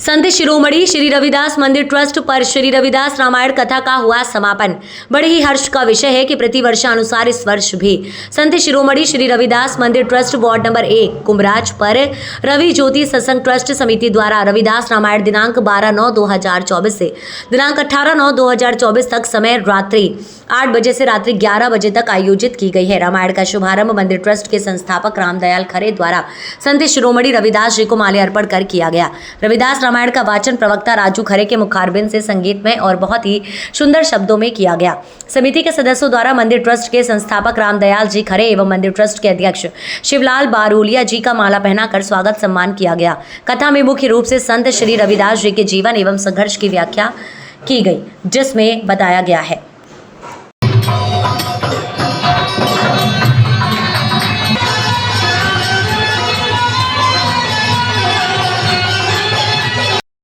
संत शिरोमणि श्री रविदास मंदिर ट्रस्ट पर श्री रविदास रामायण कथा का हुआ समापन। बड़े ही हर्ष का विषय है कि प्रतिवर्षानुसार इस वर्ष भी संत शिरोमणि श्री रविदास मंदिर ट्रस्ट वार्ड नंबर 1 कुमराज पर रवि ज्योति सत्संग ट्रस्ट समिति द्वारा रविदास रामायण दिनांक 12/9/2024 से दिनांक 18/9/2024 तक समय रात्रि 8 बजे से रात्रि 11 बजे तक आयोजित की गई है। रामायण का शुभारंभ मंदिर ट्रस्ट के संस्थापक रामदयाल खरे द्वारा संत शिरोमणि रविदास जी को माल्य अर्पण कर किया गया। रविदास रामायण का वाचन प्रवक्ता राजू खरे के मुखारबिंद से संगीतमय और बहुत ही सुंदर शब्दों में किया गया। समिति के सदस्यों द्वारा मंदिर ट्रस्ट के संस्थापक रामदयाल जी खरे एवं मंदिर ट्रस्ट के अध्यक्ष शिवलाल बारोलिया जी का माला पहनाकर स्वागत सम्मान किया गया। कथा में मुख्य रूप से संत श्री रविदास जी के जीवन एवं संघर्ष की व्याख्या की गई, जिसमें बताया गया है